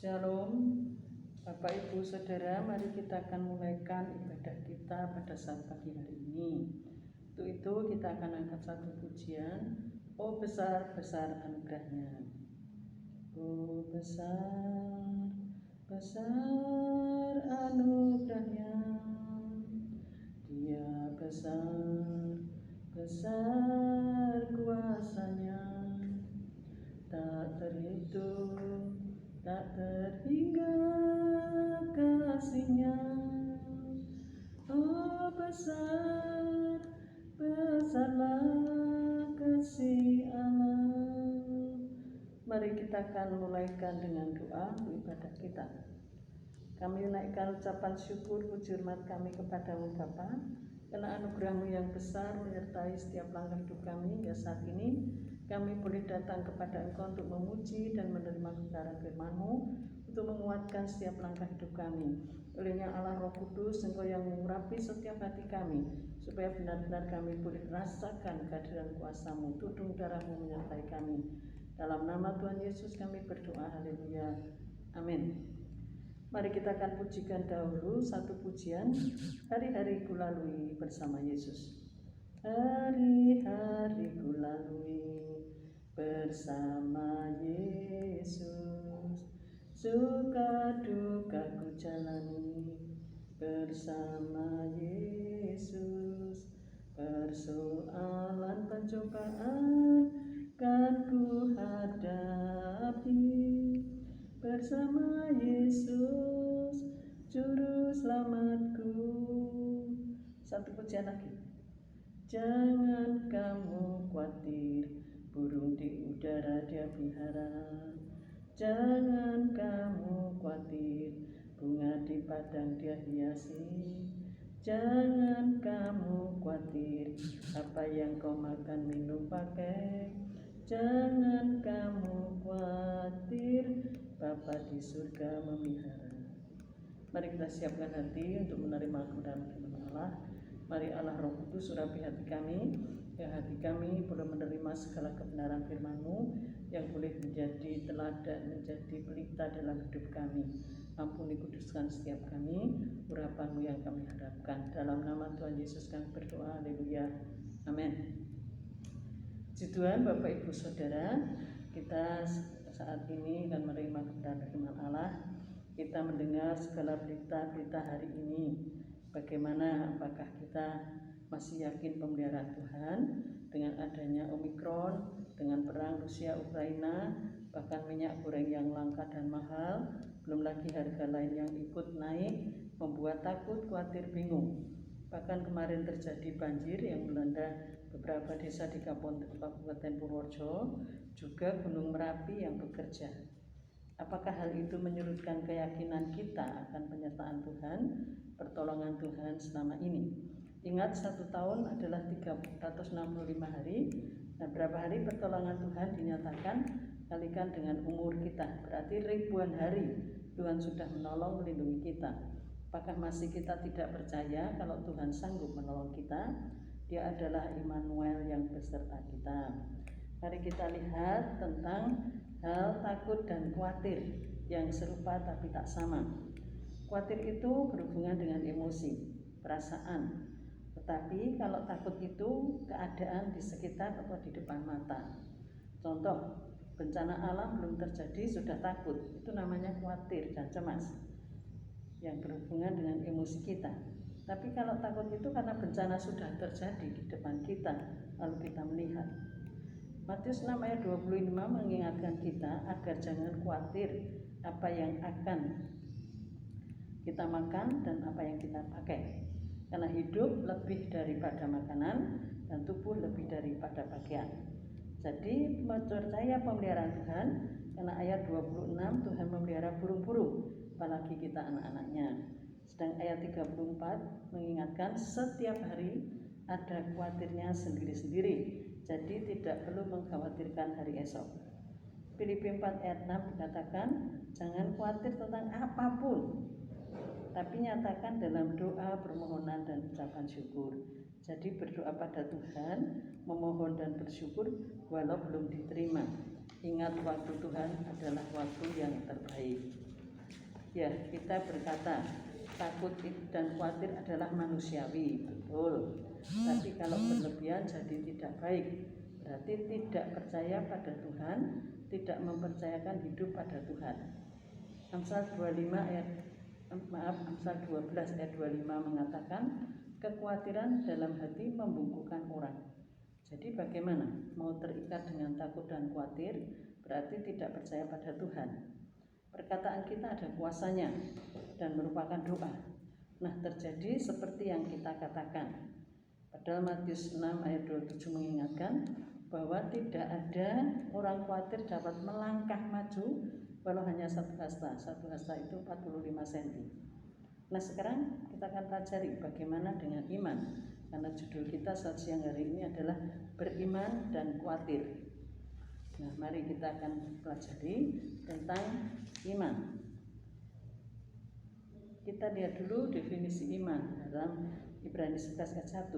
Shalom, Bapak Ibu Saudara, mari kita akan mulaikan ibadah kita pada saat pagi hari ini. Untuk itu kita akan angkat satu pujian, Oh besar besar anugerahnya. Oh besar besar anugerahnya, Dia besar besar kuasanya, tak terhitung tak terhingga kasihnya. Oh besar besarlah kasih Allah. Mari kita akan mulaikan dengan doa ibadah kita. Kami naikkan ucapan syukur puji hormat kami kepadamu Bapa, karena anugerah-Mu yang besar menyertai setiap langkah hidup kami hingga saat ini. Kami boleh datang kepada Engkau untuk memuji dan menerima kebenaran firman-Mu, untuk menguatkan setiap langkah hidup kami. Olehnya Allah Roh Kudus, Engkau yang mengurapi setiap hati kami, supaya benar-benar kami boleh rasakan kehadiran kuasa-Mu, tudung darah-Mu menyertai kami. Dalam nama Tuhan Yesus kami berdoa, haleluya, amin. Mari kita akan pujikan dahulu satu pujian, Hari-hari ku lalui bersama Yesus. Hari-hari ku lalui bersama Yesus, suka duka ku jalani bersama Yesus, persoalan pencobaan kan ku hadapi bersama Yesus, Juru Selamatku. Satu pujian lagi. Jangan kamu khawatir, burung di udara dia pelihara. Jangan kamu khawatir, bunga di padang dia hiasi. Jangan kamu khawatir, apa yang kau makan minum pakai. Jangan kamu khawatir, Bapa di surga memelihara. Mari kita siapkan hati untuk menerima kebenaran firman Allah. Mari Allah Roh Kudus urapi hati kami, yang hati kami boleh menerima segala kebenaran firman-Mu, yang boleh menjadi teladan, menjadi pelita dalam hidup kami. Ampuni kuduskan setiap kami, urapan-Mu yang kami harapkan. Dalam nama Tuhan Yesus kami berdoa, haleluya, amin. Puji Tuhan, Bapak Ibu Saudara, kita saat ini akan menerima kebenaran firman Allah. Kita mendengar segala berita-berita hari ini. Bagaimana, apakah kita masih yakin pemeliharaan Tuhan dengan adanya Omikron, dengan perang Rusia-Ukraina, bahkan minyak goreng yang langka dan mahal, belum lagi harga lain yang ikut naik, membuat takut, khawatir, bingung. Bahkan kemarin terjadi banjir yang melanda beberapa desa di Kabupaten Purworejo, juga Gunung Merapi yang bekerja. Apakah hal itu menyurutkan keyakinan kita akan penyertaan Tuhan, pertolongan Tuhan selama ini? Ingat, 1 tahun adalah 365 hari, dan berapa hari pertolongan Tuhan dinyatakan, kalikan dengan umur kita, berarti ribuan hari Tuhan sudah menolong melindungi kita. Apakah masih kita tidak percaya kalau Tuhan sanggup menolong kita? Dia adalah Immanuel yang beserta kita. Mari kita lihat tentang hal takut dan khawatir yang serupa tapi tak sama. Khawatir itu berhubungan dengan emosi, perasaan. Tetapi kalau takut itu keadaan di sekitar atau di depan mata. Contoh, bencana alam belum terjadi sudah takut, itu namanya khawatir dan cemas, yang berhubungan dengan emosi kita. Tapi kalau takut itu karena bencana sudah terjadi di depan kita, lalu kita melihat. Matius 6 ayat 25 mengingatkan kita agar jangan khawatir apa yang akan kita makan dan apa yang kita pakai. Karena hidup lebih daripada makanan dan tubuh lebih daripada pakaian. Jadi percaya pemeliharaan Tuhan, karena ayat 26 Tuhan memelihara burung-burung, apalagi kita anak-anaknya. Sedang ayat 34 mengingatkan setiap hari ada khawatirnya sendiri-sendiri, jadi tidak perlu mengkhawatirkan hari esok. Filipi 4 ayat 6 dikatakan, jangan khawatir tentang apapun, tapi nyatakan dalam doa, permohonan, dan ucapan syukur. Jadi berdoa pada Tuhan, memohon dan bersyukur walau belum diterima. Ingat, waktu Tuhan adalah waktu yang terbaik. Ya, kita berkata takut dan khawatir adalah manusiawi, betul. Tapi kalau berlebihan jadi tidak baik. Berarti tidak percaya pada Tuhan, tidak mempercayakan hidup pada Tuhan. Amsal 12 ayat 25 mengatakan kekhawatiran dalam hati membungkukkan orang. Jadi bagaimana? Mau terikat dengan takut dan khawatir berarti tidak percaya pada Tuhan. Perkataan kita ada kuasanya dan merupakan doa. Nah, terjadi seperti yang kita katakan. Padahal Matius 6 ayat 27 mengingatkan bahwa tidak ada orang khawatir dapat melangkah maju walau hanya satu hasta. Satu hasta itu 45 cm. Nah, sekarang kita akan pelajari bagaimana dengan iman. Karena judul kita saat siang hari ini adalah beriman dan khawatir. Nah, mari kita akan pelajari tentang iman. Kita lihat dulu definisi iman dalam Ibrani 11 ayat 1.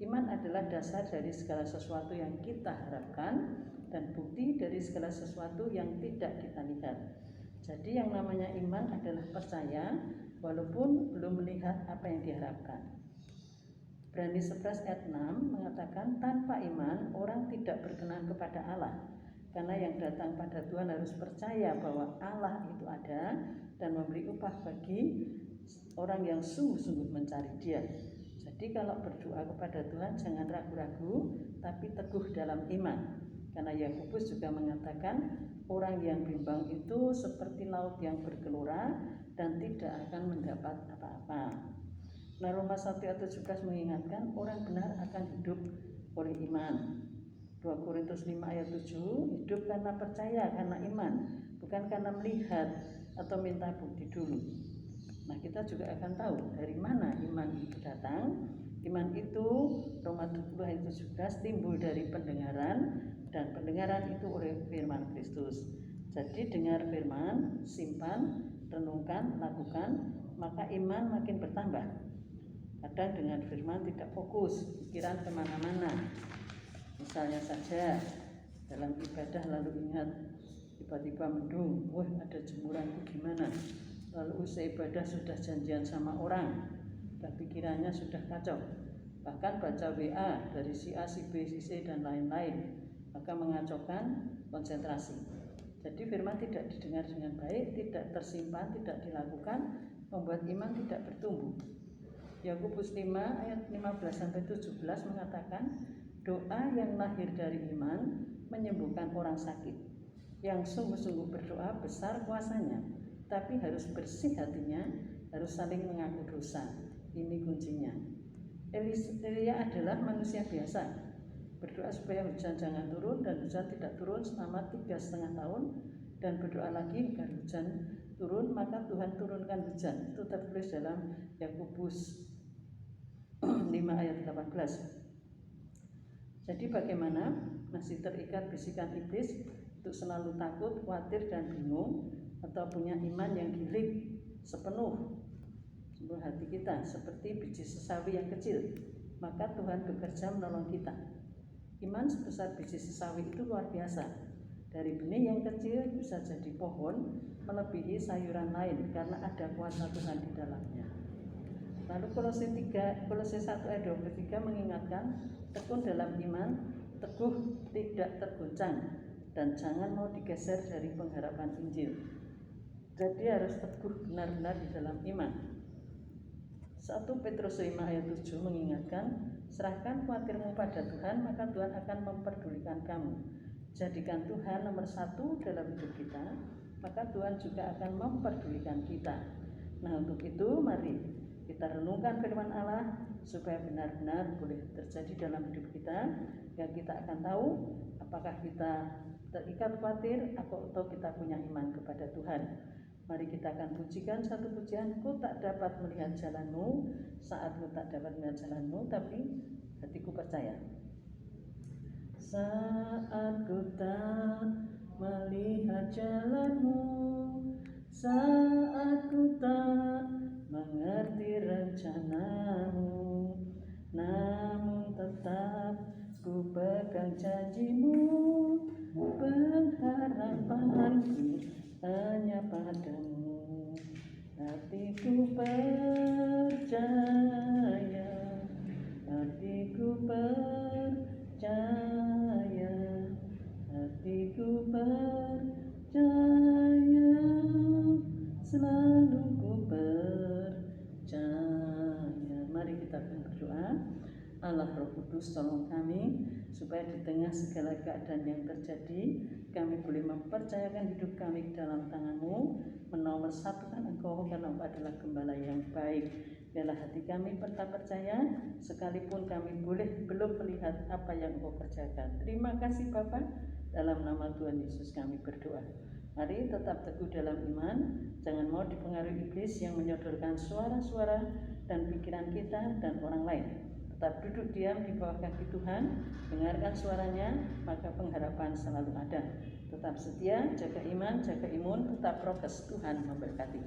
Iman adalah dasar dari segala sesuatu yang kita harapkan dan bukti dari segala sesuatu yang tidak kita lihat. Jadi yang namanya iman adalah percaya walaupun belum melihat apa yang diharapkan. Ibrani 11 ayat 6 mengatakan tanpa iman orang tidak berkenan kepada Allah. Karena yang datang pada Tuhan harus percaya bahwa Allah itu ada dan memberi upah bagi orang yang sungguh-sungguh mencari Dia. Jadi kalau berdoa kepada Tuhan jangan ragu-ragu, tapi teguh dalam iman. Karena Yakobus juga mengatakan orang yang bimbang itu seperti laut yang bergelora dan tidak akan mendapat apa-apa. Nah, Roma 1 ayat 17 mengingatkan orang benar akan hidup oleh iman. 2 Korintus 5 ayat 7, hidup karena percaya, karena iman, bukan karena melihat atau minta bukti dulu. Nah, kita juga akan tahu dari mana iman itu datang. Iman itu, Roma 20 ayat 17, timbul dari pendengaran, dan pendengaran itu oleh firman Kristus. Jadi dengar firman, simpan, renungkan, lakukan, maka iman makin bertambah. Kadang dengan firman tidak fokus, pikiran kemana-mana. Misalnya saja dalam ibadah lalu ingat tiba-tiba mendung, wah ada jemuranku gimana. Lalu usai ibadah sudah janjian sama orang dan pikirannya sudah kacau. Bahkan baca WA dari si A, si B, si C dan lain-lain, maka mengacaukan konsentrasi. Jadi firman tidak didengar dengan baik, tidak tersimpan, tidak dilakukan, membuat iman tidak bertumbuh. Yakobus 5 ayat 15-17 mengatakan doa yang lahir dari iman menyembuhkan orang sakit. Yang sungguh-sungguh berdoa besar kuasanya, tapi harus bersih hatinya, harus saling mengaku dosa. Ini kuncinya. Elia adalah manusia biasa, berdoa supaya hujan jangan turun dan hujan tidak turun selama 3,5 tahun, dan berdoa lagi agar hujan turun, maka Tuhan turunkan hujan. Itu tertulis dalam Yakobus 5 ayat 18. Jadi bagaimana masih terikat bisikan iblis untuk selalu takut, khawatir dan bingung, atau punya iman yang gilik sepenuh hati kita seperti biji sesawi yang kecil, maka Tuhan bekerja menolong kita. Iman sebesar biji sesawi itu luar biasa. Dari benih yang kecil bisa jadi pohon melebihi sayuran lain karena ada kuasa Tuhan di dalamnya. Lalu Kolose 1 ayat 23 mengingatkan tekun dalam iman, teguh tidak tergoncang, dan jangan mau digeser dari pengharapan Injil. Jadi harus teguh benar-benar di dalam iman. 1 Petrus 5 ayat 7 mengingatkan, serahkan khawatirmu pada Tuhan, maka Tuhan akan memperdulikan kamu. Jadikan Tuhan nomor 1 dalam hidup kita, maka Tuhan juga akan memperdulikan kita. Nah, untuk itu mari kita renungkan firman Allah supaya benar-benar boleh terjadi dalam hidup kita, ya kita akan tahu apakah kita terikat khawatir atau kita punya iman kepada Tuhan. Mari kita akan pujikan satu pujian, ku tak dapat melihat jalanmu, saat ku tak dapat melihat jalanmu, tapi hatiku percaya. Saat ku tak melihat jalanmu, saat ku tak mengerti rencanamu, namun tetap ku pegang janjimu, pengharapanku hanya padamu. Allah Roh Kudus, tolong kami supaya di tengah segala keadaan yang terjadi, kami boleh mempercayakan hidup kami dalam tangan-Mu, menomorsatukan Engkau karena Engkau adalah Gembala yang baik. Biarlah hati kami tetap percaya, sekalipun kami belum melihat apa yang Engkau kerjakan. Terima kasih Bapa, dalam nama Tuhan Yesus kami berdoa. Mari tetap teguh dalam iman, jangan mau dipengaruhi iblis yang menyodorkan suara-suara dan pikiran kita dan orang lain. Tetap duduk diam di bawah kaki Tuhan, dengarkan suaranya, maka pengharapan selalu ada. Tetap setia, jaga iman, jaga imun, tetap prokes. Tuhan memberkati.